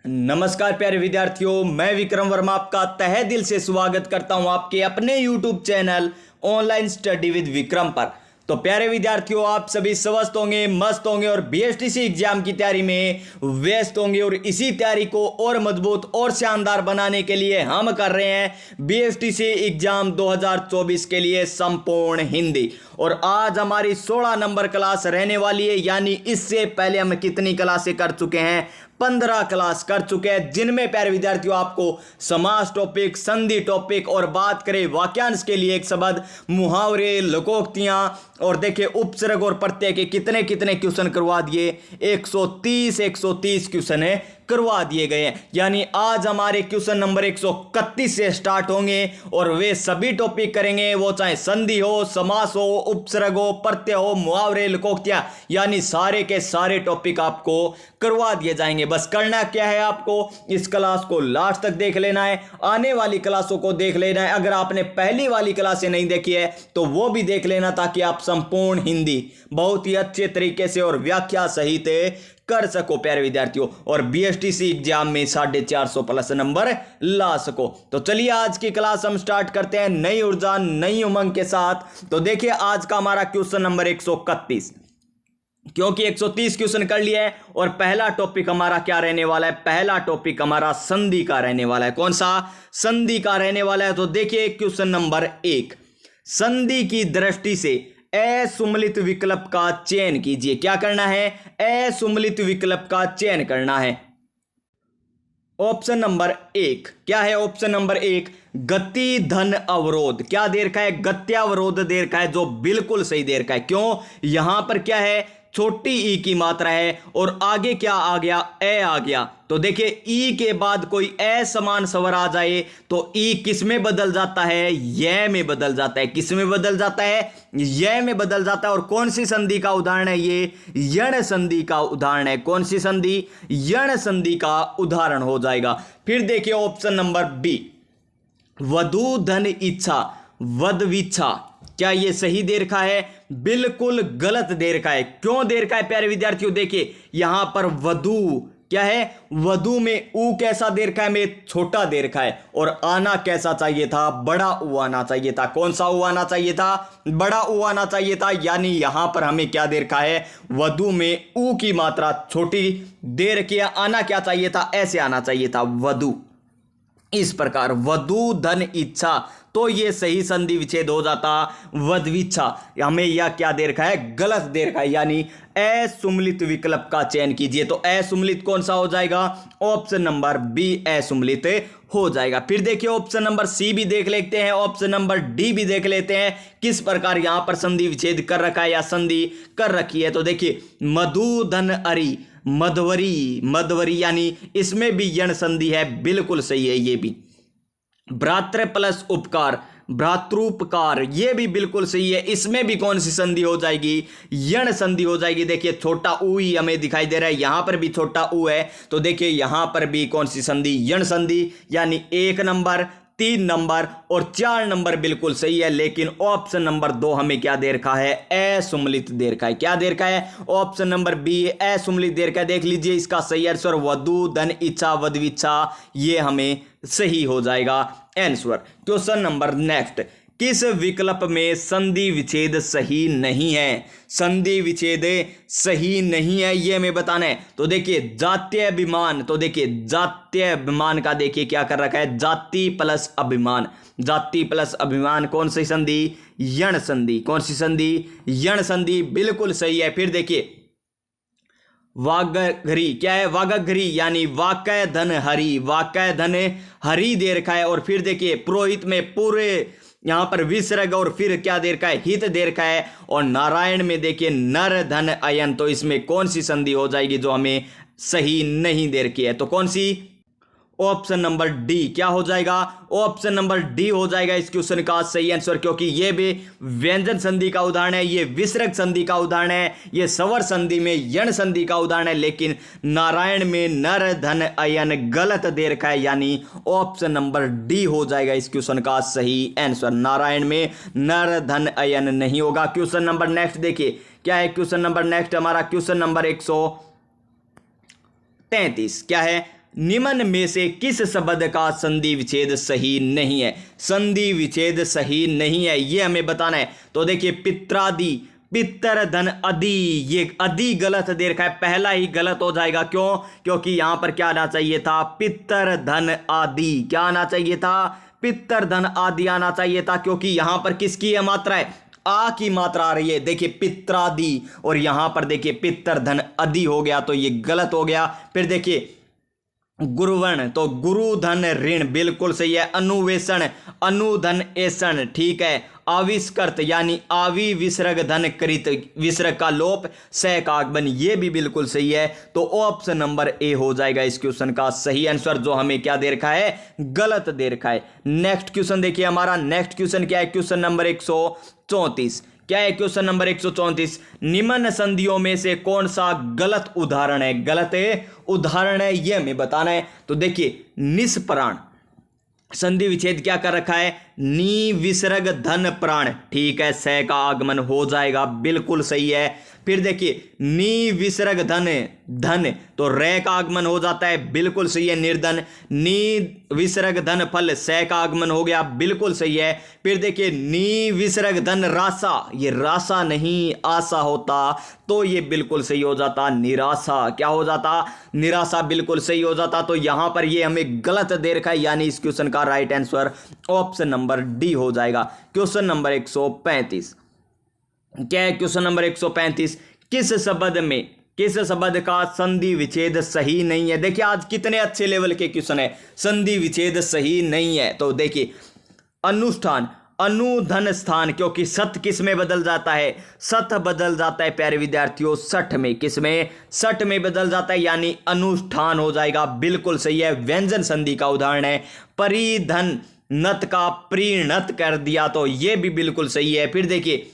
नमस्कार प्यारे विद्यार्थियों, मैं विक्रम वर्मा आपका तहे दिल से स्वागत करता हूं आपके अपने YouTube channel online study with Vikram पर। तो प्यारे विद्यार्थियों, आप सभी स्वस्थ होंगे, मस्त होंगे और बीएसटीसी एग्जाम की तैयारी में व्यस्त होंगे। और इसी तैयारी को और मजबूत और शानदार बनाने के लिए हम कर रहे हैं बीएसटीसी एग्जाम 2024 के लिए संपूर्ण हिंदी। और आज हमारी 16 नंबर क्लास रहने वाली है, यानी इससे पहले हम कितनी क्लासें कर चुके हैं? 15 क्लास कर चुके हैं, जिनमें प्यारे विद्यार्थियों आपको समास टॉपिक, संधि टॉपिक और बात करें वाक्यांश के लिए एक शब्द, मुहावरे, लोकोक्तियां और देखिए उपसर्ग और प्रत्यय के कितने कितने क्वेश्चन करवा दिए। 130 क्वेश्चन है करवा दिए गए हैं। यानी आज हमारे क्वेश्चन नंबर 131 से स्टार्ट होंगे और वे सभी टॉपिक करेंगे, वो चाहे संधि हो, समास हो, उपसर्ग हो, प्रत्यय हो, मुहावरे, लोकोक्तियां, यानी सारे के सारे टॉपिक आपको करवा दिए जाएंगे। बस करना क्या है, आपको इस क्लास को लास्ट तक देख लेना है, आने वाली क्लासों को देख लेना है। अगर आपने पहली वाली क्लासें नहीं देखी है तो वो भी देख लेना, ताकि आप संपूर्ण हिंदी बहुत ही अच्छे तरीके से और व्याख्या सहित कर सको प्यारे विद्यार्थियों, और बीएसटीसी एग्जाम में 450 प्लस नंबर ला सको। तो चलिए आज की क्लास हम स्टार्ट करते हैं नई ऊर्जा नई उमंग के साथ। तो देखिए आज का हमारा क्वेश्चन नंबर 131, क्योंकि 130 क्वेश्चन कर लिया है और पहला टॉपिक हमारा क्या रहने वाला है? पहला टॉपिक हमारा संधि का रहने वाला है। कौन सा? संधि का रहने वाला है। तो देखिए क्वेश्चन नंबर 1, संधि की दृष्टि से असुम्मिलित विकल्प का चयन कीजिए। क्या करना है? असुम्मिलित विकल्प का चयन करना है। ऑप्शन नंबर 1 क्या है? ऑप्शन नंबर 1 गति धन अवरोध। क्या दे रखा है? गत्यावरोध दे रखा है, जो बिल्कुल सही दे रखा है। क्यों? यहां पर क्या है? छोटी ई की मात्रा है और आगे क्या आ गया? ए आ गया। तो देखिए ई के बाद कोई असमान स्वर आ जाए तो ई किस में बदल जाता है? य में बदल जाता है। किस में बदल जाता है? य में बदल जाता है। और कौन सी संधि का उदाहरण है ये? यण संधि का उदाहरण है। कौन सी संधि? यण संधि का उदाहरण हो जाएगा। फिर देखिए ऑप्शन नंबर बी, वधु धन इच्छा वधविच्छा। क्या ये सही दे रखा है? बिल्कुल गलत दे रखा है। क्यों दे रखा है प्यारे विद्यार्थियों? देखिए यहां पर वधु क्या है? वधु में ऊ कैसा दे रखा है? में छोटा दे रखा है। और आना कैसा चाहिए था? बड़ा ऊ आना चाहिए था। कौन सा ऊ आना चाहिए था? बड़ा ऊ आना चाहिए था। यानी यहां पर हमें क्या दे रखा है? वधु में ऊ की मात्रा छोटी दे रखी है। आना क्या चाहिए था? ऐसे आना चाहिए था, वधु। इस प्रकार वधु धन इच्छा, तो ये सही संधि विच्छेद हो जाता वधविच्छा। हमें यह क्या दे रखा है? गलत दे रखा है। यानी असुम्मिलित विकल्प का चयन कीजिए। तो असुम्मिलित कौन सा हो जाएगा? ऑप्शन नंबर बी असुम्मिलित हो जाएगा। फिर देखिए ऑप्शन नंबर सी भी देख लेते हैं, ऑप्शन नंबर डी भी देख लेते हैं किस प्रकार यहां पर संधि विच्छेद कर रखा है या संधि कर रखी है। तो देखिए मधु धन अरि मधवरी, मधवरी यानी इसमें भी यण संधि है, बिल्कुल सही है ये भी। भ्रातृ प्लस उपकार भ्रातृपकार, ये भी बिल्कुल सही है। इसमें भी कौन सी संधि हो जाएगी? यण संधि हो जाएगी। देखिए छोटा ऊ ही हमें दिखाई दे रहा है, यहां पर भी छोटा ऊ है। तो देखिए यहां पर भी कौन सी संधि? यण संधि। यानी 1 नंबर, 3 नंबर और 4 नंबर बिल्कुल सही है। लेकिन ऑप्शन नंबर 2 हमें क्या दे रखा है? असुम्मिलित दे रखा है। क्या दे रखा है? ऑप्शन नंबर बी असुम्मिलित दे रखा है। देख लीजिए इसका सही आंसर वधु धन इच्छा वधविच्छा, ये हमें सही हो जाएगा आंसर। क्वेश्चन नंबर नेक्स्ट, किस विकल्प में संधि विच्छेद सही नहीं है? संधि विच्छेद सही नहीं है ये हमें बताना है। तो देखिए जातीय अभिमान, तो देखिए जातीय अभिमान का देखिए क्या कर रखा है? जाति प्लस अभिमान, जाति प्लस अभिमान कौन सी संधि? यण संधि। कौन सी संधि? यण संधि, बिल्कुल सही है। फिर देखिए वागघरी, क्या है? वागघरी यानी वाक्य धन हरि, वाक्य धन हरि दे रखा है। और फिर देखिए पुरोहित में पूरे यहां पर विसर्ग और फिर क्या दे रखा है? हित दे रखा है। और नारायण में देखिए नर धन अयन, तो इसमें कौन सी संधि हो जाएगी जो हमें सही नहीं दे रखी है? तो कौन सी? ऑप्शन नंबर डी क्या हो जाएगा? ऑप्शन नंबर डी हो जाएगा इस क्वेश्चन का सही आंसर, क्योंकि ये भी व्यंजन संधि का उदाहरण है, ये विसर्ग संधि का उदाहरण है, ये स्वर संधि में यण संधि का उदाहरण है। लेकिन नारायण में नर धन अयन गलत दे रखा है, यानी ऑप्शन नंबर डी हो जाएगा इस क्वेश्चन का सही आंसर। नारायण में नर धन अयन नहीं होगा। क्वेश्चन नंबर नेक्स्ट देखिए क्या है? क्वेश्चन नंबर नेक्स्ट हमारा क्वेश्चन नंबर 133 क्या है? निम्न में से किस शब्द का संधि विच्छेद सही नहीं है? संधि विच्छेद सही नहीं है ये हमें बताना है। तो देखिए पित्रादि, पितर धन अधि, ये अधि गलत दे रखा है, पहला ही गलत हो जाएगा। क्यों? क्योंकि यहां पर क्या आना चाहिए था? पितर धन आदि। क्या आना चाहिए था? पितर धन आदि आना चाहिए था, क्योंकि यहां पर किसकी है मात्रा है? आ की मात्रा आ रही है। देखिए पित्रादि और यहां पर देखिए पितर धन अधि हो गया, तो ये गलत हो गया। फिर देखिए गुरुवर्ण, तो गुरु धन ऋण बिल्कुल सही है। अनुवेशन, अनुधन ऐसन, ठीक है। आविष्कृत यानी आवि विसर्ग धन कृत, विसर्ग का लोप, सह का आगमन, ये भी बिल्कुल सही है। तो ऑप्शन नंबर ए हो जाएगा इस क्वेश्चन का सही आंसर, जो हमें क्या दे रखा है? गलत दे रखा है। नेक्स्ट क्वेश्चन देखिए, हमारा नेक्स्ट क्वेश्चन क्या है? Question number 134। क्या है क्वेश्चन नंबर 134? निम्न संधियों में से कौन सा गलत उदाहरण है? गलत उदाहरण है ये हमें बताना है। तो देखिए निष्प्राण संधि विच्छेद क्या कर रखा है? नी विसर्ग धन प्राण, ठीक है, सह का आगमन हो जाएगा, बिल्कुल सही है। फिर देखिए नी विसर्ग धन धन, तो रे का आगमन हो जाता है, बिल्कुल सही है, निर्धन। नी विसर्ग धन फल, सह का आगमन हो गया, बिल्कुल सही है। फिर देखिए नी विसर्ग धन रासा, ये रासा नहीं आशा होता, तो ये बिल्कुल सही हो जाता निराशा। क्या हो जाता? निराशा, बिल्कुल सही हो जाता। तो यहां पर ये हमें गलत दे रखा है, यानी इस क्वेश्चन का right answer option number D हो जाएगा। Question number 135। क्या है क्वेश्चन नंबर 135? किस शब्द का संधि विच्छेद सही नहीं है? देखिए आज कितने अच्छे लेवल के क्वेश्चन है। संधि विच्छेद सही नहीं है, तो देखिए अनुष्ठान, अनुधन स्थान, क्योंकि सत किस में बदल जाता है? सत बदल जाता है प्यारे विद्यार्थियों सठ में। किस में? सठ में बदल जाता है, यानी अनुष्ठान हो जाएगा, बिल्कुल सही है। व्यंजन संधि का उदाहरण है। परिधन नत का प्रीणत कर दिया, तो ये भी बिल्कुल सही है। फिर देखिए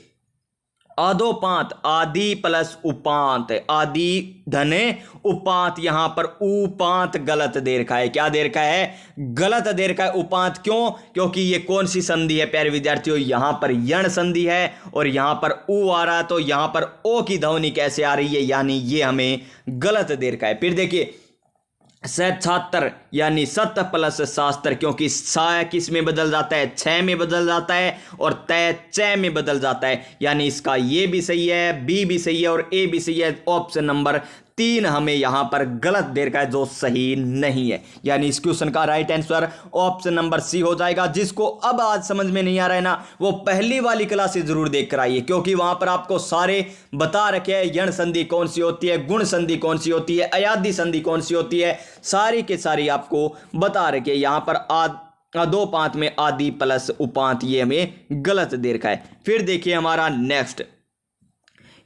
अधोपांत, आदि प्लस उपांत, आदि धने उपांत, यहां पर उपांत गलत दे रखा है। क्या दे रखा है? गलत दे रखा है उपांत। क्यों? क्योंकि ये कौन सी संधि है प्यारे विद्यार्थियों? यहां पर यण संधि है और यहां पर उ आ रहा है, तो यहां पर ओ की ध्वनि कैसे आ रही है? यानी ये हमें गलत दे रखा है। फिर देखिए छात्र यानी सत प्लस शास्त्र, क्योंकि सा किस में बदल जाता है? छह में बदल जाता है, और तय च में बदल जाता है, यानी इसका ये भी सही है, बी भी सही है और ए भी सही है। ऑप्शन नंबर 3 हमें यहां पर गलत दे रखा है, जो सही नहीं है, यानी इस क्वेश्चन का right answer option number C हो जाएगा। जिसको अब आज समझ में नहीं आ रहा है ना, वो पहली वाली क्लास से जरूर देख कर आइए, क्योंकि वहां पर आपको सारे बता रखे हैं। यण संधि कौन सी होती है, गुण संधि कौन सी होती है, अयादि संधि कौन सी होती है, सारी के सारी आपको बता रखे। यहां पर अधोपांत में आदि प्लस उपांत, ये हमें गलत दे रखा है। फिर देखिए हमारा नेक्स्ट,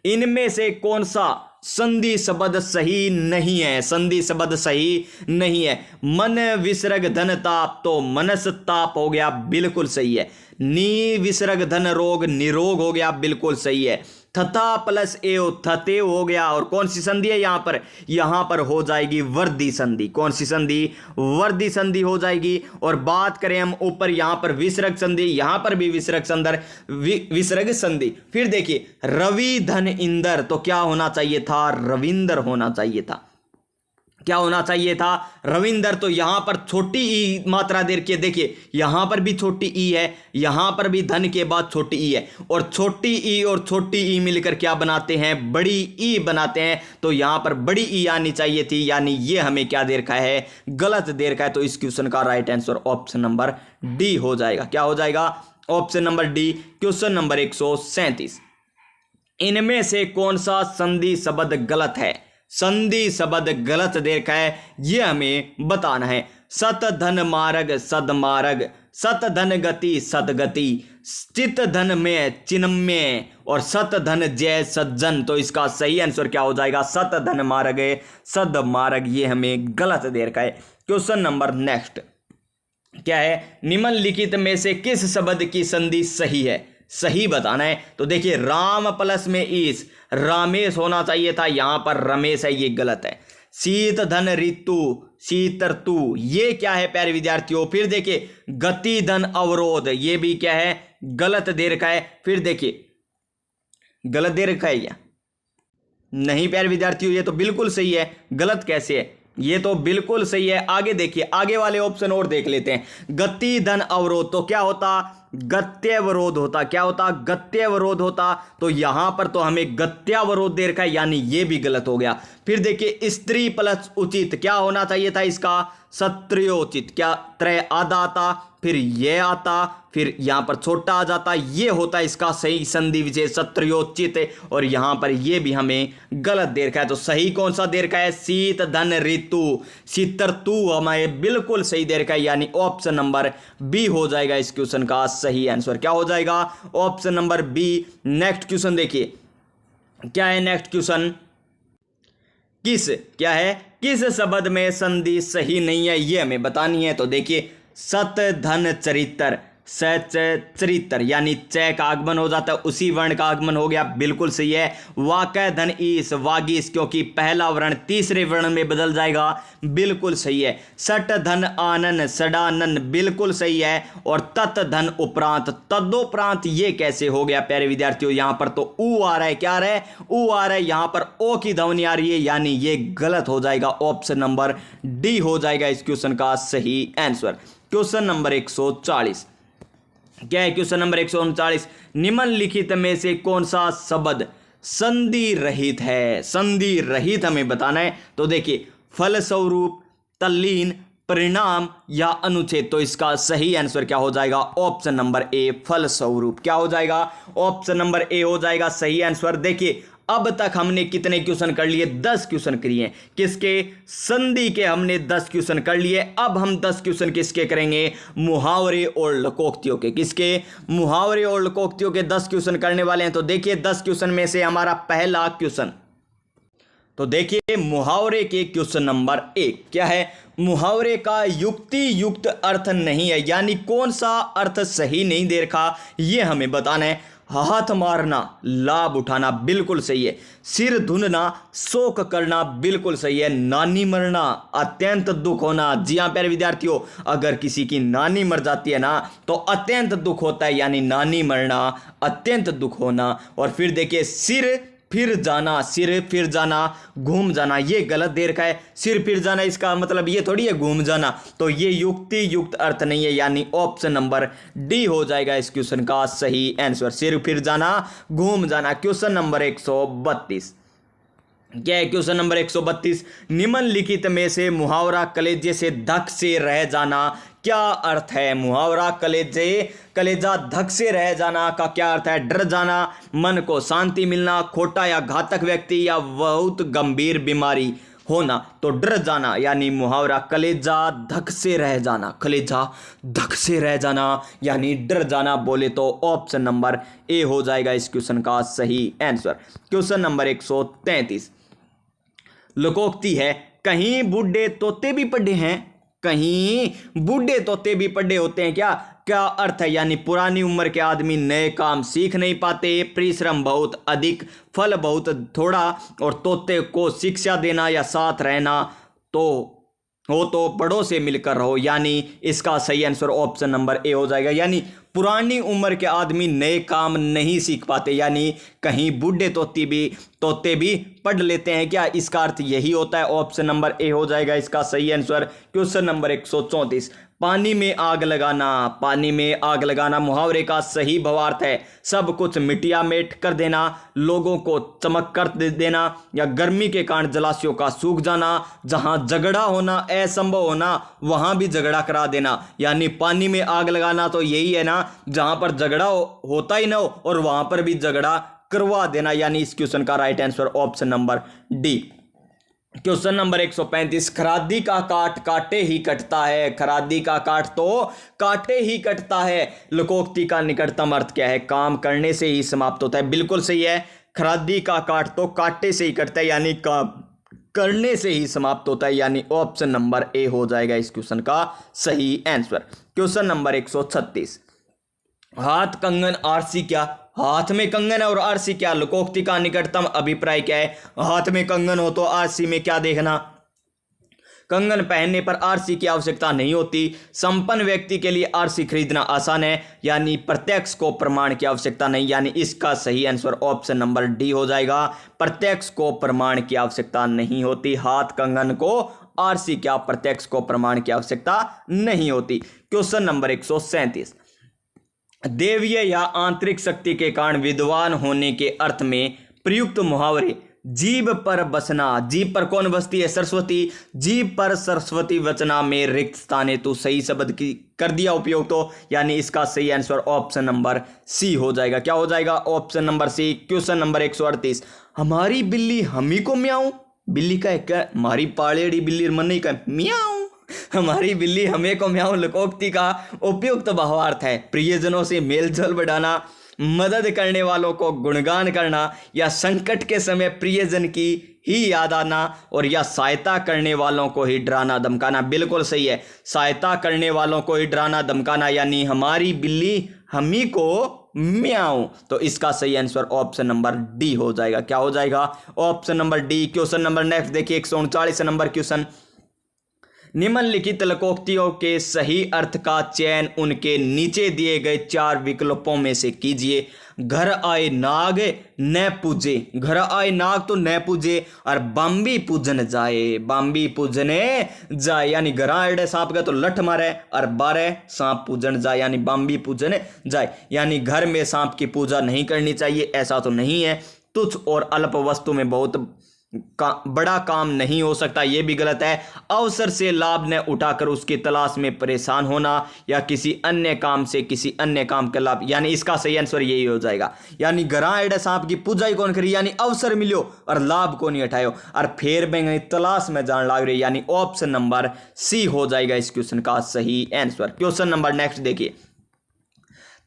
इनमें से कौन सा संधि शब्द सही नहीं है? संधि शब्द सही नहीं है। मन विसर्ग धन ताप, तो मनस ताप हो गया, बिल्कुल सही है। नी विसर्ग धन रोग, निरोग हो गया, बिल्कुल सही है। थथा प्लस एव, थते हो गया। और कौन सी संधि है यहां पर? यहां पर हो जाएगी वर्दी संधि। कौन सी संधि? वर्दी संधि हो जाएगी। और बात करें हम ऊपर, यहां पर विसर्ग संधि, यहां पर भी विसर्ग संधि। फिर देखिए रवि धन इंदर, तो क्या होना चाहिए था? रविंदर होना चाहिए था। क्या होना चाहिए था? रविंदर। तो यहां पर छोटी ई मात्रा दे रखी है, देखिए यहां पर भी छोटी ई है, यहां पर भी धन के बाद छोटी ई है, और छोटी ई और छोटी ई मिलकर क्या बनाते हैं? बड़ी ई बनाते हैं। तो यहां पर बड़ी ई आनी चाहिए थी, यानी ये हमें क्या दे रखा है? गलत दे रखा है। तो इस क्वेश्चन का right answer option number D हो जाएगा। क्या हो जाएगा? Option number D. Question number 137, इनमें से कौन सा संधि शब्द गलत है? संधि शब्द गलत दे रखा है, यह हमें बताना है। सत धन मार्ग, सदमार्ग, सत धन गति, सदगति, चित धन में, चिन्मय, और सत धन जय, सज्जन। तो इसका सही आंसर क्या हो जाएगा? सत धन मार्ग, सदमार्ग, ये हमें गलत दे रखा है। क्वेश्चन नंबर नेक्स्ट क्या है? निम्नलिखित में से किस शब्द की संधि सही है? सही बताना है। तो देखिए राम प्लस में ईस, रामेश होना चाहिए था, यहां पर रमेश है, ये गलत है। शीत धन ऋतु, शीतर्तु, ये क्या है प्यारे विद्यार्थियों? फिर देखिए गति धन अवरोध, ये भी क्या है? गलत दे रखा है। फिर देखिए गलत दे रखा है क्या? नहीं प्यारे विद्यार्थियों, ये तो बिल्कुल सही है। गलत कैसे है? ये तो बिल्कुल सही है। आगे देखिए, आगे वाले ऑप्शन और देख लेते हैं। गति धन अवरोध, तो क्या होता, गत्यवरोध होता। क्या होता, गत्यवरोध होता। तो यहां पर तो हमें गत्यावरोध दे रखा है, यानी ये भी गलत हो गया। फिर देखिए स्त्री प्लस उचित, क्या होना चाहिए था इसका, सत्रियोचित। क्या त्रय आधा आता, फिर ये आता, फिर यहां पर छोटा आ जाता, ये होता इसका सही संधि विशेष सत्रियोचित। और यहां पर ये भी हमें गलत दे रखा है। तो सही कौन सा दे रखा है, शीत धन ऋतु, शीत ऋतु हमें बिल्कुल सही दे रखा है, यानी ऑप्शन नंबर बी हो जाएगा इस क्वेश्चन का सही आंसर। क्या हो जाएगा, option number B. Next question देखिए क्या है, नेक्स्ट क्वेश्चन किस, क्या है, किस शब्द में संधि सही नहीं है ये हमें बतानी है। तो देखिए सत धन चरित्र, चरित्र यानी च का आगमन हो जाता है, उसी वर्ण का आगमन हो गया, बिल्कुल सही है। वाकय धन ईस, वागीस, क्योंकि पहला वर्ण तीसरे वर्ण में बदल जाएगा, बिल्कुल सही है। सट धन आनन, सडानन, बिल्कुल सही है। और तत् धन उपरांत, तदोपरांत, ये कैसे हो गया प्यारे विद्यार्थियों, यहां पर तो ऊ आ रहा है, क्या आ रहा है, ऊ आ रहा है, यहां पर ओ की ध्वनि आ रही है, यानी ये गलत हो जाएगा। ऑप्शन नंबर डी हो जाएगा इस क्वेश्चन का सही आंसर। क्वेश्चन नंबर 140, क्या है क्वेश्चन नंबर 139, निम्नलिखित में से कौन सा शब्द संधि रहित है, संधि रहित हमें बताना है। तो देखिए फलस्वरूप, तल्लीन, परिणाम या अनुच्छेद। तो इसका सही आंसर क्या हो जाएगा, ऑप्शन नंबर ए फलस्वरूप। क्या हो जाएगा, ऑप्शन नंबर ए हो जाएगा सही आंसर। देखिए अब तक हमने कितने क्वेश्चन कर लिए, 10 क्वेश्चन किए। किसके, संधि के हमने 10 क्वेश्चन कर लिए। अब हम 10 क्वेश्चन किसके करेंगे, मुहावरे और लोकोक्तियों के। किसके, मुहावरे और लोकोक्तियों के 10 क्वेश्चन करने वाले हैं। तो देखिए 10 क्वेश्चन में से हमारा पहला क्वेश्चन, तो देखिए मुहावरे के क्वेश्चन नंबर 1 क्या है, मुहावरे का युक्ति युक्त अर्थ नहीं है, यानी कौन सा अर्थ सही नहीं दे रखा ये हमें बताना है। हाथ मारना, लाभ उठाना, बिल्कुल सही है। सिर धुनना, शोक करना, बिल्कुल सही है। नानी मरना, अत्यंत दुख होना, जी हाँ प्यारे विद्यार्थियों, अगर किसी की नानी मर जाती है ना तो अत्यंत दुख होता है, यानी नानी मरना, अत्यंत दुख होना। और फिर देखिए सिर फिर जाना, सिर फिर जाना, घूम जाना, ये गलत दे रखा है। सिर फिर जाना इसका मतलब ये थोड़ी है घूम जाना, तो ये युक्ति युक्त अर्थ नहीं है, यानी ऑप्शन नंबर डी हो जाएगा इस क्वेश्चन का सही आंसर। सिर फिर जाना, घूम जाना। क्वेश्चन नंबर 132, क्या है क्वेश्चन नंबर 132, निम्नलिखित में से मुहावरा कलेजे से धक से रह जाना क्या अर्थ है। मुहावरा कलेजा धक से रह जाना का क्या अर्थ है, डर जाना, मन को शांति मिलना, खोटा या घातक व्यक्ति या बहुत गंभीर बीमारी होना। तो डर जाना यानी मुहावरा कलेजा धक से रह जाना, कलेजा धक से रह जाना यानी डर जाना बोले तो ऑप्शन नंबर ए हो जाएगा इस क्वेश्चन का सही आंसर। क्वेश्चन नंबर 133, लोकोक्ति है, कहीं बूढ़े तोते भी पढ़े हैं, कहीं बूढ़े तोते भी पढ़े होते हैं, क्या अर्थ है, यानी पुरानी उम्र के आदमी नए काम सीख नहीं पाते, परिश्रम बहुत अधिक, फल बहुत थोड़ा, और तोते को शिक्षा देना या साथ रहना तो बड़ों से मिलकर रहो, यानी इसका सही आंसर ऑप्शन नंबर ए हो जाएगा। यानी पुरानी उम्र के आदमी नए काम नहीं सीख पाते, यानी कहीं बूढ़े तोते भी पढ़ लेते हैं क्या, इसका अर्थ यही होता है। ऑप्शन नंबर ए हो जाएगा इसका सही आंसर। क्वेश्चन नंबर 134, पानी में आग लगाना, पानी में आग लगाना मुहावरे का सही भावार्थ है सब कुछ मिटिया मेट कर देना, लोगों को चमक कर देना, या गर्मी के कारण जलाशयों का सूख जाना, जहां झगड़ा होना असंभव होना वहां भी झगड़ा करा देना। यानी पानी में आग लगाना तो यही है ना, जहां पर झगड़ा होता ही ना हो और वहां पर भी झगड़ा करवा देना, यानी इस क्वेश्चन का right answer option number D. Question number 135, Kharadi का काट काटे ही कटता है, खरादी का काट तो काटे ही कटता है, लोकोक्ति का निकटतम अर्थ क्या है, काम करने से ही समाप्त होता है, बिल्कुल सही है। खरादी का काट तो काटे से ही कटता है, यानी काम करने से ही समाप्त होता है, यानी ऑप्शन नंबर ए हो जाएगा इस क्वेश्चन का सही आंसर। क्वेश्चन नंबर 136, हाथ कंगन आरसी क्या, हाथ में कंगन है और आरसी क्या, लोकोक्ति का निकटतम अभिप्राय क्या है। हाथ में कंगन हो तो आरसी में क्या देखना, कंगन पहनने पर आरसी की आवश्यकता नहीं होती, संपन्न व्यक्ति के लिए आरसी खरीदना आसान है, यानी प्रत्यक्ष को प्रमाण की आवश्यकता नहीं, यानी इसका सही आंसर ऑप्शन नंबर डी हो जाएगा। प्रत्यक्ष को प्रमाण की आवश्यकता नहीं होती हाथ कंगन को आरसी क्या प्रत्यक्ष को प्रमाण की आवश्यकता नहीं होती। क्वेश्चन नंबर 137, देवीय या आंतरिक शक्ति के कारण विद्वान होने के अर्थ में प्रयुक्त मुहावरे जीभ पर बसना, जीभ पर कौन बसती है? सरस्वती। जीभ पर सरस्वती वचना में रिक्त स्थान हेतु सही शब्द की कर दिया उपयोग, तो यानी इसका सही आंसर ऑप्शन नंबर सी हो जाएगा। क्या हो जाएगा? Option number C. Question number 138, हमारी बिल्ली हमी को म्याऊं, बिल्ली का एक हमारी पालेड़ी बिल्ली मन का म्याऊं, हमारी बिल्ली हमें को म्याऊं लोकोक्ति का उपयुक्त भावार्थ है प्रियजनों से मेलजोल बढ़ाना, मदद करने वालों को गुणगान करना, या संकट के समय प्रियजन की ही याद आना, और या सहायता करने वालों को ही डराना धमकाना। बिल्कुल सही है, सहायता करने वालों को ही डराना धमकाना, यानी हमारी बिल्ली हमी को म्याऊं। तो इसका सही आंसर ऑप्शन नंबर डी हो जाएगा। क्या हो जाएगा? Option number D. Question number next देखिए 139 नंबर क्वेश्चन, निम्नलिखित लोकोक्तियों के सही अर्थ का चयन उनके नीचे दिए गए 4 विकल्पों में से कीजिए। घर आए नाग न पूजे, घर आए नाग तो न पूजे, और बाम्बी पूजन जाए, बाम्बी पूजने जाए, यानी घर आए सांप का तो लठ मारे, और 12 सांप पूजन जाए, यानी बाम्बी पूजन जाए, यानी घर में सांप की पूजा नहीं करनी चाहिए, ऐसा तो नहीं है। तुच्छ और अल्प वस्तु में बहुत बड़ा काम नहीं हो सकता, यह भी गलत है। अवसर से लाभ न उठाकर उसकी तलाश में परेशान होना, या किसी अन्य काम से किसी अन्य काम का लाभ, यानी इसका सही आंसर यही हो जाएगा। यानी गरा एडे सांप की पूजा ही कौन करी, यानी अवसर मिलो और लाभ को नहीं उठायो, और फेर बेंगे तलाश में जान लाग रही, यानी ऑप्शन नंबर सी हो जाएगा इस क्वेश्चन का सही आंसर। क्वेश्चन नंबर नेक्स्ट देखिए,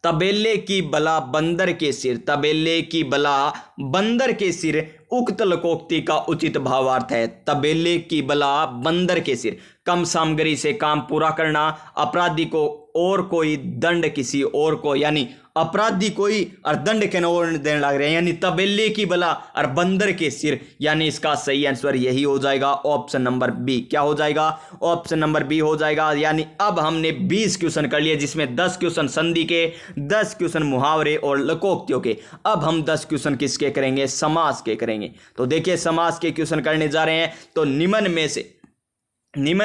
तबेले की बला बंदर के सिर, तबेले की बला बंदर के सिर उक्त लोकोक्ति का उचित भावार्थ है। तबेले की बला बंदर के सिर, कम सामग्री से काम पूरा करना, अपराधी को और कोई दंड किसी और को, यानी अपराधी कोई और दंड के और देने लग रहे हैं, यानी तबेले की बला और बंदर के सिर, यानी इसका सही आंसर यही हो जाएगा ऑप्शन नंबर बी। क्या हो जाएगा? ऑप्शन नंबर बी हो जाएगा। यानी अब हमने 20 क्वेश्चन कर लिए, जिसमें 10 क्वेश्चन संधि के, 10 क्वेश्चन मुहावरे और लोकोक्तियों के। अब हम 10 क्वेश्चन किसके करेंगे? समास के करेंगे। तो देखिए समास के क्वेश्चन करने जा रहे हैं। तो निम्न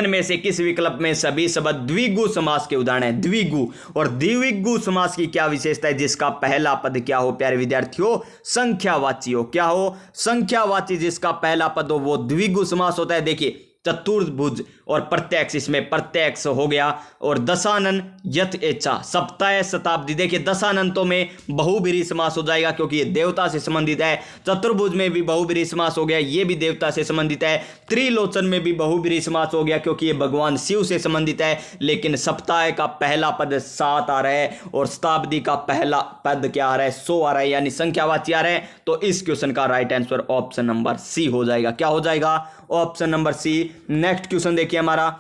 में से किस विकल्प में सभी शब्द द्विगु समास के उदाहरण है? द्विगु और द्विगु समास की क्या विशेषता है, जिसका पहला पद क्या हो प्यारे विद्यार्थियों? संख्यावाची हो। क्या हो? संख्यावाची, जिसका पहला पद हो वो द्विगु समास होता है। देखिए चतुर्भुज और प्रत्यक्ष, इसमें प्रत्यक्ष हो गया, और दशानन यथ एचा सप्ताह शताब्दी। देखिए दशानंतों में बहुब्रीहि समास हो जाएगा क्योंकि ये देवता से संबंधित है। चतुर्भुज में भी बहुब्रीहि समास हो गया, ये भी देवता से संबंधित है। त्रिलोचन में भी बहुब्रीहि समास हो गया क्योंकि ये भगवान शिव से संबंधित है। लेकिन सप्ताह का पहला पद 7 आ रहा है और शताब्दी का पहला पद क्या आ रहा है? 100 आ रहा है, यानी संख्यावाची आ रहा है। तो इस क्वेश्चन का right answer option number C हो जाएगा। क्या हो जाएगा? Option number C. Next question देखिए हमारा,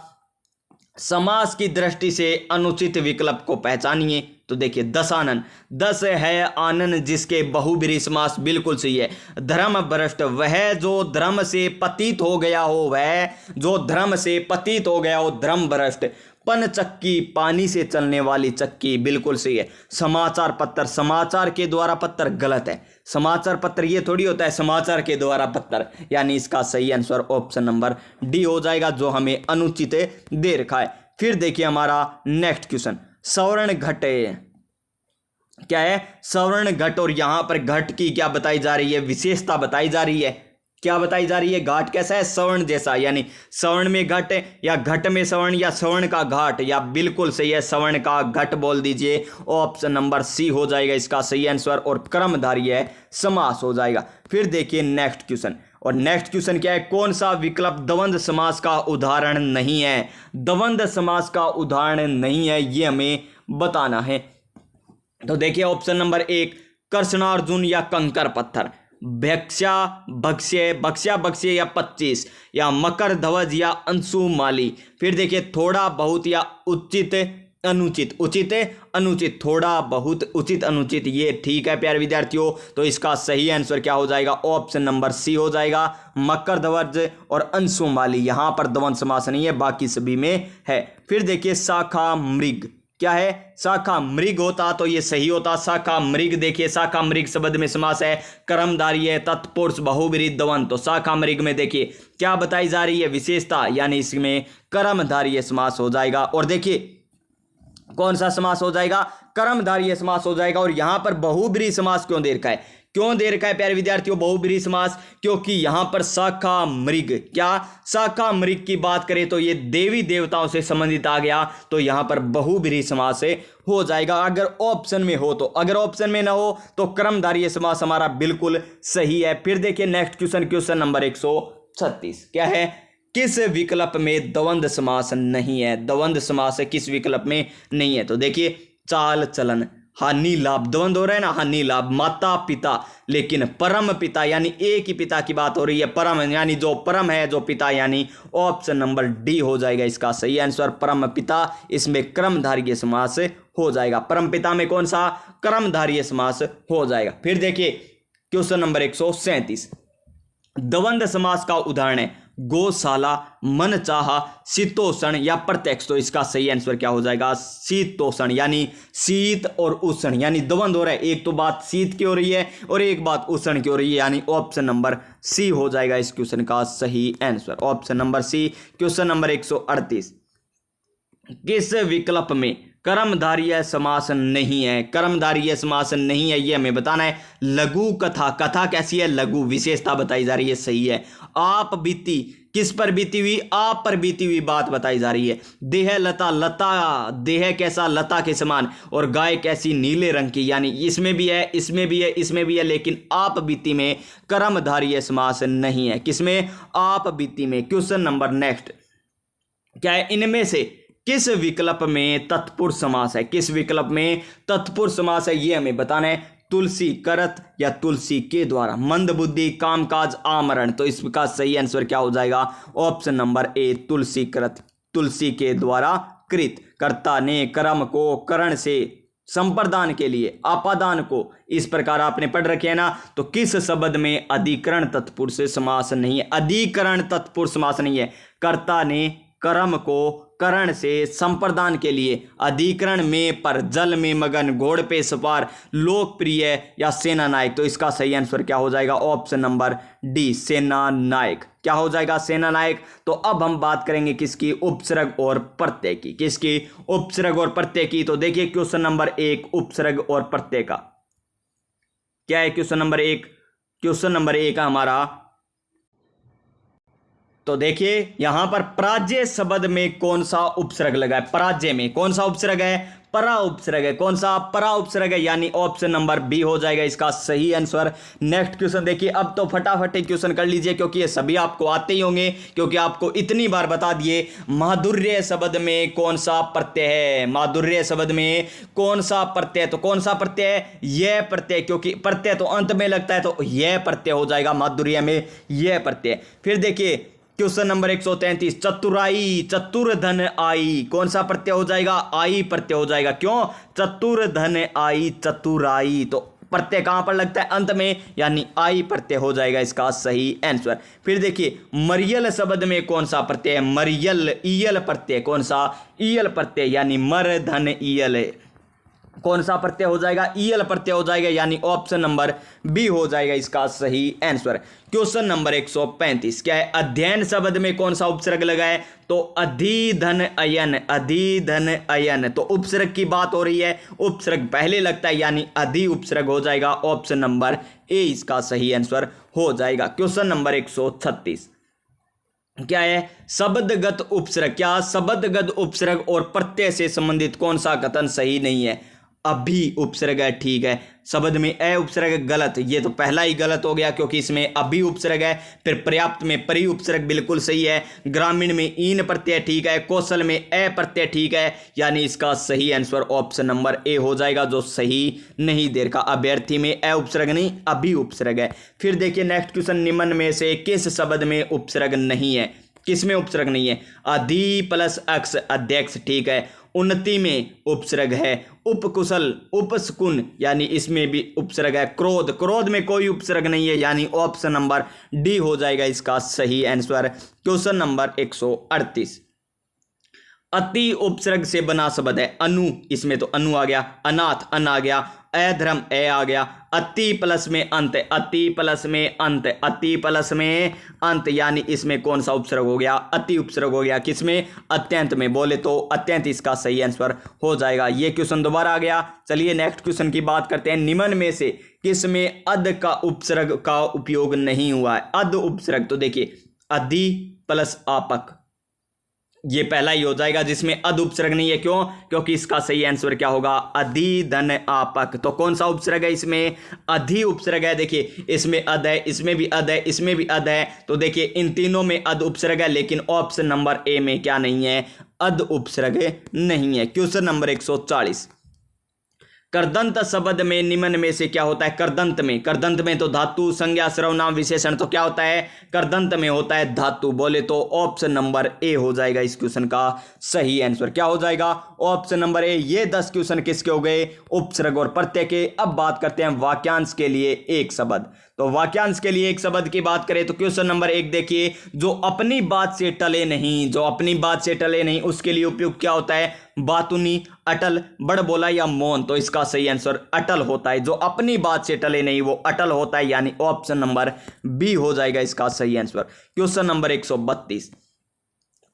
समास की दृष्टि से अनुचित विकल्प को पहचानिए। तो देखिए दशानन, दस है आनन जिसके बहुब्रीहि समास, बिल्कुल सही है। धर्म भ्रष्ट, वह जो धर्म से पतित हो गया हो, वह जो धर्म से पतित हो गया हो, धर्म भ्रष्ट। पन चक्की, पानी से चलने वाली चक्की, बिल्कुल सही है। समाचार पत्र, समाचार के द्वारा पत्र, गलत है। समाचार पत्र ये थोड़ी होता है समाचार के द्वारा पत्र, यानी इसका सही आंसर ऑप्शन नंबर डी हो जाएगा, जो हमें अनुचित दे रखा है। फिर देखिए हमारा नेक्स्ट क्वेश्चन, सवर्ण घट क्या है? सवर्ण घट, और यहां पर घट की क्या बताई जा रही है? विशेषता बताई जा रही है। क्या बताई जा रही है? घाट कैसा है? सवर्ण जैसा, यानी सवर्ण में घट या घट में सवर्ण या सवर्ण का घाट, या बिल्कुल सही है सवर्ण का घट बोल दीजिए। ऑप्शन नंबर सी हो जाएगा इसका सही आंसर, और क्रमधारय समास हो जाएगा। फिर देखिए नेक्स्ट क्वेश्चन, और नेक्स्ट क्वेश्चन क्या है? कौन सा विकल्प द्वंद्व समास का उदाहरण नहीं है? द्वंद्व समास का उदाहरण नहीं है, ये हमें बताना है। तो देखिए ऑप्शन नंबर 1 कृष्णार्जुन या कंकर पत्थर, भक्ष्या भक्ष्य, भक्ष्या भक्ष्य या 25, या मकर ध्वज या अंशुमाली। फिर देखिए थोड़ा बहुत या उचित अनुचित, उचित अनुचित, थोड़ा बहुत उचित अनुचित, ये ठीक है प्यारे विद्यार्थियों। तो इसका सही आंसर क्या हो जाएगा? ऑप्शन नंबर सी हो जाएगा, मकर ध्वज और अंशुमाली। यहां पर द्वंद्व समास नहीं है, बाकी सभी में है। फिर देखिए शाखा मृग, क्या है, शाखा मृग होता तो ये सही होता, शाखा मृग। देखिए शाखा मृग शब्द में समास है, कर्मधारय है, तत्पुरुष बहुब्रीहि द्वंद्व। तो शाखा मृग में देखिए क्या बताई जा रही है, विशेषता, यानी इसमें कर्मधारय समास हो जाएगा। और देखिए कौन सा समास हो जाएगा, कर्मधारय समास हो जाएगा। और यहां पर बहुब्रीहि समास क्यों दे रखा है, क्यों दे रखा है प्यारे विद्यार्थियों बहुब्रीहि समास, क्योंकि यहां पर शाखा मृग, क्या शाखा मृग की बात करें तो ये देवी देवताओं से संबंधित आ गया, तो यहां पर बहुब्रीहि समास से हो जाएगा अगर ऑप्शन में हो तो। अगर ऑप्शन में ना हो तो कर्मधारय समास हमारा बिल्कुल सही है। फिर देखिए नेक्स्ट क्वेश्चन, क्वेश्चन नंबर 136 क्या है, किस विकल्प में द्वंद्व समास नहीं है, द्वंद्व समास किस विकल्प में नहीं है। तो देखिए चाल चलन, हानि लाभ, द्वंद्व हो रहा है ना, हानि लाभ, माता पिता, लेकिन परम पिता यानी एक ही पिता की बात हो रही है, परम यानी जो परम है, जो पिता, यानी ऑप्शन नंबर डी हो जाएगा इसका सही आंसर, परम पिता। इसमें कर्मधारय समास हो जाएगा, परम पिता में कौन सा, कर्मधारय समास हो जाएगा। फिर देखिए क्वेश्चन नंबर 137, द्वंद्व समास का उदाहरण है गौशाला, मनचाहा, शीतोषण या प्रत्यक्ष। तो इसका सही आंसर क्या हो जाएगा, शीतोषण, यानी शीत और उष्ण, यानी द्वंद्व हो रहा है, एक तो बात शीत की हो रही है और एक बात उष्ण की हो रही है, यानी ऑप्शन नंबर सी हो जाएगा इस क्वेश्चन का सही answer, option number C. Question number 138, किस विकल्प में कर्मधारय समास नहीं है, कर्मधारय समास नहीं है, ये हमें बताना है। लघु कथा, कथा कैसी है, लघु, विशेषता बताई जा रही है, सही है। आप बीती, किस पर बीती हुई, आप पर बीती हुई बात बताई जा रही है। देह लता, लता देह कैसा, लता के समान, और गाय कैसी, नीले रंग की, यानी इसमें भी है, इसमें भी है, इसमें भी है, लेकिन आप बीती में कर्मधारय समास नहीं है। किसमें, आप बीती में। क्वेश्चन नंबर नेक्स्ट क्या है, इनमें से किस विकल्प में तत्पुरुष समास है, किस विकल्प में तत्पुरुष समास है, ये हमें बताना है। तुलसी करत या तुलसी के द्वारा, मंदबुद्धि, कामकाज, आमरण। तो इसका सही आंसर क्या हो जाएगा, ऑप्शन नंबर ए, तुलसी करत, तुलसी के द्वारा कृत। कर्ता ने कर्म को करण से संप्रदान के लिए, आपादान को, इस प्रकार आपने पढ़ रखे है ना। तो किस शब्द में अधिकरण तत्पुरुष समास नहीं है, अधिकरण तत्पुरुष समास नहीं है। कर्ता ने कर्म को करण से संप्रदान के लिए, अधिकरण में, पर, जल में मगन, घोड़ पे सवार, लोकप्रिय या सेना नायक। तो इसका सही आंसर क्या हो जाएगा, ऑप्शन नंबर डी, सेना नायक। क्या हो जाएगा, सेना नायक। तो अब हम बात करेंगे किसकी, उपसर्ग और प्रत्यय की, किसकी, उपसर्ग और प्रत्यय की। तो देखिए क्वेश्चन नंबर 1 उपसर्ग और प्रत्यय का क्या है, क्वेश्चन नंबर 1, क्वेश्चन नंबर 1 का हमारा। तो देखिए यहां पर पराजय शब्द में कौन सा उपसर्ग लगा है, पराजय में कौन सा उपसर्ग है, परा उपसर्ग है। कौन सा, परा उपसर्ग है, यानी ऑप्शन नंबर बी हो जाएगा इसका सही आंसर। नेक्स्ट क्वेश्चन देखिए, अब तो फटाफट क्वेश्चन कर लीजिए क्योंकि ये सभी आपको आते ही होंगे, क्योंकि आपको इतनी बार बता दिए। माधुर्य शब्द में कौन सा प्रत्यय है, माधुर्य शब्द में कौन सा प्रत्यय, तो कौन सा प्रत्यय है, यह प्रत्यय, क्योंकि प्रत्यय तो अंत में लगता है, तो यह प्रत्यय हो जाएगा माधुर्य में, यह प्रत्यय। फिर देखिए क्वेश्चन नंबर 133, चतुराई, चतुर्धन आई, कौन सा प्रत्यय हो जाएगा, आई प्रत्यय हो जाएगा। क्यों, चतुर्धन आई, चतुराई, तो प्रत्यय कहां पर लगता है, अंत में, यानी आई प्रत्यय हो जाएगा इसका सही आंसर। फिर देखिए मरियल शब्द में कौन सा प्रत्यय है, मरियल, ईयल प्रत्यय, कौन सा, ईयल प्रत्यय, यानी मर धन ईयल, कौन सा प्रत्यय हो जाएगा, ईयल प्रत्यय हो जाएगा, यानी ऑप्शन नंबर बी हो जाएगा इसका सही आंसर। क्वेश्चन नंबर 135 क्या है, अध्ययन शब्द में कौन सा उपसर्ग लगा है, तो अधिधन अयन, अधिधन अयन। तो उपसर्ग की बात हो रही है, उपसर्ग पहले लगता है, यानी अधि उपसर्ग हो जाएगा, ऑप्शन नंबर ए इसका सही आंसर हो जाएगा। क्वेश्चन नंबर 136 क्या है, शब्दगत उपसर्ग, क्या शब्दगत उपसर्ग और प्रत्यय से संबंधित कौन सा कथन सही नहीं है, अभी उपसर्ग है, ठीक है। शब्द में ए उपसर्ग गलत, ये तो पहला ही गलत हो गया क्योंकि इसमें अभी उपसर्ग है। फिर पर्याप्त में परि उपसर्ग बिल्कुल सही है, ग्रामीण में ईन प्रत्यय ठीक है, कौशल में ए प्रत्यय ठीक है, यानी इसका सही आंसर ऑप्शन नंबर ए हो जाएगा, जो सही नहीं देर का, अभ्यर्थी में ए उपसर्ग नहीं अभी उपसर्ग है। फिर देखिए नेक्स्ट क्वेश्चन, निम्न में से किस शब्द में उपसर्ग नहीं है, किसमें उपसर्ग नहीं है, अधि प्लस अक्ष, अध्यक्ष ठीक है। उन्नति में उपसर्ग है, उपकुशल, उपशकुन, यानी इसमें भी उपसर्ग है। क्रोध, क्रोध में कोई उपसर्ग नहीं है, यानी ऑप्शन नंबर डी हो जाएगा इसका सही आंसर। क्वेश्चन नंबर 138, अति उपसर्ग से बना शब्द है। अनु, इसमें तो अनु आ गया, अनाथ अन आ गया, अधर्म ए आ गया, अति प्लस में अंत, अति प्लस में अंत, अति प्लस में अंत, यानी इसमें कौन सा उपसर्ग हो गया? अति उपसर्ग हो गया। किसमें? अत्यंत में। बोले तो अत्यंत इसका सही आंसर हो जाएगा। ये क्वेश्चन दोबारा आ गया। चलिए नेक्स्ट क्वेश्चन की बात करते हैं। निम्न में से किसमें अद का उपसर्ग का उपयोग नहीं हुआ है? अद उपसर्ग, तो देखिए अधि प्लस आपक, ये पहला ही हो जाएगा जिसमें अद उपसर्ग नहीं है। क्यों? क्योंकि इसका सही आंसर क्या होगा? अधि धन आपक। तो कौन सा उपसर्ग है इसमें? अधि उपसर्ग है। देखिए इसमें अद है, इसमें भी अद है, इसमें भी अद है। तो देखिए इन तीनों में अद उपसर्ग है, लेकिन ऑप्शन नंबर ए में क्या नहीं है? अद उपसर्ग नहीं है। क्वेश्चन नंबर 140, करदंत शब्द में निम्न में से क्या होता है? करदंत में, करदंत में तो धातु, संज्ञा, सर्वनाम, विशेषण, तो क्या होता है? करदंत में होता है धातु। बोले तो ऑप्शन नंबर ए हो जाएगा इस क्वेश्चन का सही आंसर। क्या हो जाएगा? ऑप्शन नंबर ए। ये 10 क्वेश्चन किसके हो गए? उपसर्ग और प्रत्यय के। अब बात करते हैं वाक्यांश के लिए एक शब्द। तो वाक्यांश के लिए एक शब्द की बात करें तो क्वेश्चन नंबर 1 देखिए, जो अपनी बात से टले नहीं, जो अपनी बात से टले नहीं, उसके लिए उपयुक्त क्या होता है? बातुनी, अटल, बड़बोला या मौन। तो इसका सही आंसर अटल होता है। जो अपनी बात से टले नहीं वो अटल होता है, यानी ऑप्शन नंबर बी हो जाएगा इसका सही आंसर। क्वेश्चन नंबर 132,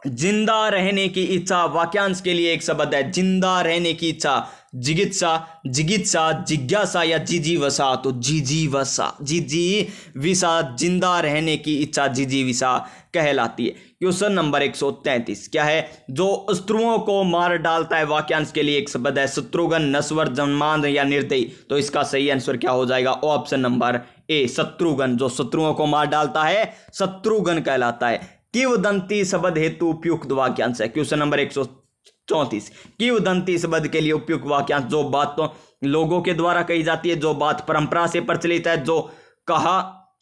जिंदा रहने की इच्छा, वाक्यांश के लिए एक शब्द है। जिंदा रहने की इच्छा, जिगित्सा, जिगित्सा, जिज्ञासा या जिजीवसा। तो जिजीवसा, जिजीविसा, जिंदा रहने की इच्छा जिजीविसा कहलाती है। क्वेश्चन नंबर 133, क्या है? जो शत्रुओं को मार डालता है, वाक्यांश के लिए एक शब्द है। शत्रुघ्न, नश्वर, जन्मांध या निर्दयी। तो इसका सही आंसर क्या हो जाएगा? ऑप्शन नंबर ए, शत्रुघ्न। जो शत्रुओं को मार डालता है शत्रुघ्न कहलाता है। किंवदंती शब्द हेतु उपयुक्त वाक्यांश है। क्वेश्चन नंबर 134, किंवदंती शब्द के लिए उपयुक्त वाक्यांश, जो बात तो लोगों के द्वारा कही जाती है, जो बात परंपरा से प्रचलित है, जो कहा,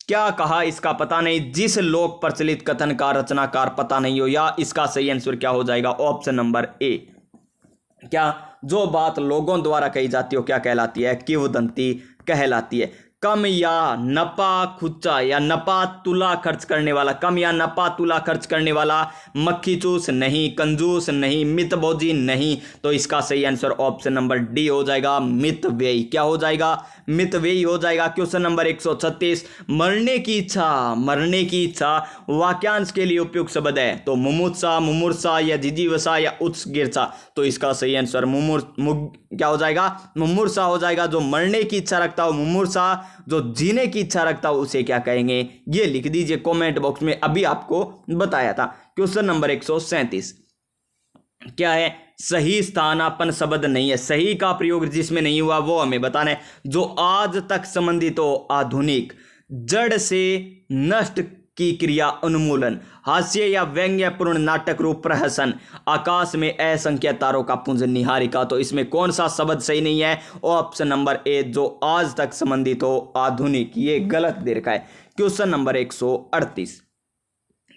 क्या कहा इसका पता नहीं, जिस लोक प्रचलित कथन का रचनाकार पता नहीं हो, या इसका सही आंसर क्या हो जाएगा? ऑप्शन नंबर ए। क्या? जो बात लोगों द्वारा कही जाती हो क्या कहलाती है? किंवदंती कहलाती है। कम या नपा खुच्चा या नपा तुला खर्च करने वाला, कम या नपा तुला खर्च करने वाला, मक्खी चूस नहीं, कंजूस नहीं, मितभोजी नहीं। तो इसका सही आंसर ऑप्शन नंबर डी हो जाएगा, मितव्ययी। क्या हो जाएगा? मितव्ययी हो जाएगा। क्वेश्चन नंबर 136, मरने की इच्छा, मरने की इच्छा वाक्यांश के लिए उपयुक्त शब्द है। तो मुमुत्सा, मुमूर्षा या जिजीवसा या उत्सर्गिर्षा। तो इसका सही आंसर क्या हो जाएगा? मुमूर्षा हो जाएगा। जो मरने की इच्छा रखता हो मुमूर्षा, जो जीने की इच्छा रखता हो उसे क्या कहेंगे? ये लिख दीजिए कमेंट बॉक्स में, अभी आपको बताया था। क्वेश्चन नंबर 137, क्या है? सही स्थानापन्न शब्द नहीं है। सही का प्रयोग जिसमें नहीं हुआ वो हमें बताना है। जो आज तक संबंधित हो, आधुनिक, जड़ से नष्ट की क्रिया उन्मूलन, हास्य या व्यंग्यपूर्ण नाटक रूप प्रहसन, आकाश में असंख्य तारों का पुंज निहारिका। तो इसमें कौन सा शब्द सही नहीं है? ऑप्शन नंबर ए, जो आज तक संबंधित हो, आधुनिक। ये गलत दे रखा है। क्वेश्चन नंबर 138,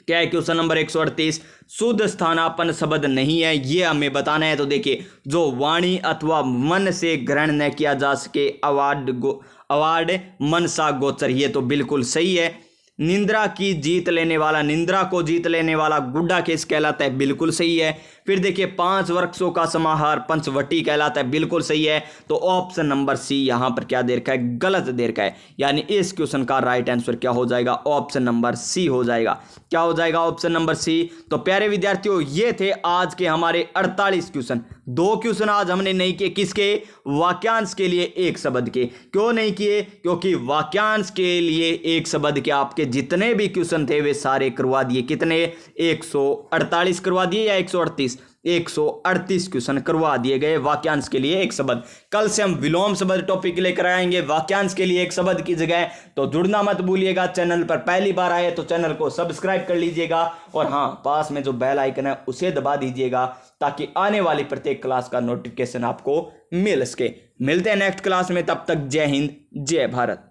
क्या है? क्वेश्चन नंबर 138, शुद्ध स्थानापन्न शब्द नहीं है, ये हमें बताना है। तो देखिए, जो वाणी अथवा मन से ग्रहण न किया जा सके, अवार्ड मन सा गोचर, ये तो बिल्कुल सही है। निंद्रा की जीत लेने वाला, निंद्रा को जीत लेने वाला गुड्डा केस कहलाता है, बिल्कुल सही है। फिर देखिए, 5 वृक्षों का समाहार पंचवटी कहलाता है, बिल्कुल सही है। तो ऑप्शन नंबर सी यहां पर क्या दे रखा है? गलत दे रखा है, यानी इस क्वेश्चन का राइट आंसर क्या हो जाएगा? ऑप्शन नंबर सी हो जाएगा। क्या हो जाएगा? Option number C. तो प्यारे विद्यार्थियों, ये थे आज के हमारे 48 क्वेश्चन। 2 क्वेश्चन आज हमने नहीं किए, किसके? वाक्यांश के लिए एक शब्द के। क्यों नहीं किए? क्योंकि वाक्यांश के लिए एक शब्द के आपके जितने भी क्वेश्चन थे वे सारे करवा दिए। कितने? 148 करवा दिए या 138? 138 क्वेश्चन करवा दिए गए वाक्यांश के लिए एक शब्द। कल से हम विलोम शब्द टॉपिक लेकर आएंगे वाक्यांश के लिए एक शब्द की जगह। तो जुड़ना मत भूलिएगा। चैनल पर पहली बार आए तो चैनल को सब्सक्राइब कर लीजिएगा, और हाँ, पास में जो बेल आइकन है उसे दबा दीजिएगा, ताकि आने वाली प्रत्येक क्लास का नोटिफिकेशन आपको मिल सके। मिलते हैं नेक्स्ट क्लास में, तब तक जय हिंद, जय भारत।